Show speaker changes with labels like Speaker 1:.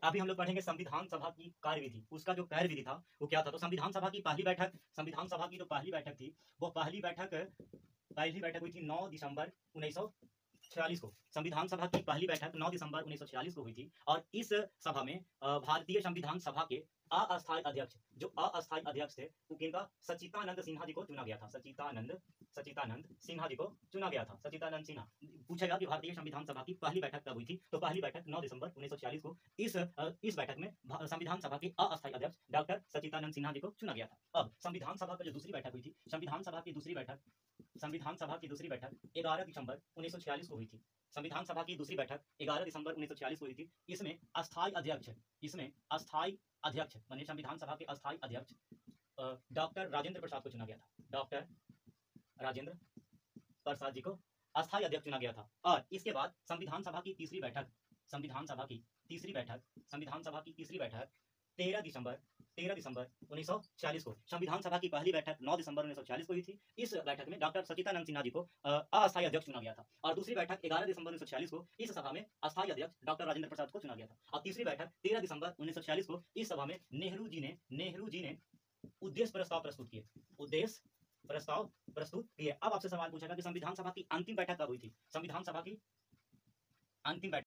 Speaker 1: अभी हम लोग पढ़ेंगे संविधान सभा की कार्यविधि। उसका जो कार्यविधि था वो क्या था, तो संविधान सभा की पहली बैठक, संविधान सभा की जो पहली बैठक थी वो पहली बैठक हुई थी 9 दिसंबर 1946 को। संविधान सभा की पहली बैठक 9 दिसंबर 1946 को हुई थी और इस सभा में भारतीय संविधान सभा के अस्थायी अध्यक्ष, जो अस्थायी अध्यक्ष थे वो किनका, सच्चिदानंद सिन्हा जी को चुना गया था। सच्चिदानंद सिन्हा जी को चुना गया था। सच्चिदानंद सिन्हा। पूछेगा कि भारतीय संविधान सभा की पहली बैठक कब हुई थी, तो पहली बैठक 9 दिसंबर 1946 को इस बैठक में संविधान सभा के अस्थायी अध्यक्ष डॉक्टर सच्चिदानंद सिन्हा जी को चुना गया था। अब संविधान सभा की जो दूसरी बैठक हुई थी, संविधान सभा की दूसरी बैठक 11 दिसंबर 1946 को हुई थी। संविधान सभा की दूसरी बैठक 11 दिसंबर 1946 को हुई थी। इसमें अस्थायी अध्यक्ष माने संविधान सभा के अस्थायी अध्यक्ष डॉक्टर राजेंद्र प्रसाद को चुना गया था। डॉक्टर राजेंद्र प्रसाद जी को अस्थायी अध्यक्ष चुना गया था। और इसके बाद संविधान सभा की तीसरी बैठक 13 दिसंबर 1946 को। संविधान सभा की पहली बैठक 9 दिसंबर 1946 को हुई थी। इस बैठक में डॉक्टर सच्चिदानंद सिन्हा जी को अस्थायी अध्यक्ष चुना गया था। और दूसरी बैठक 11 दिसंबर 1946 को इस सभा में अस्थायी अध्यक्ष डॉक्टर राजेंद्र प्रसाद को चुना गया था। और तीसरी बैठक 13 दिसंबर 1946 को इस सभा में नेहरू जी ने उद्देश्य प्रस्ताव प्रस्तुत किए। अब आपसे सवाल पूछेगा कि संविधान सभा की अंतिम बैठक कब हुई थी। संविधान सभा की अंतिम बैठक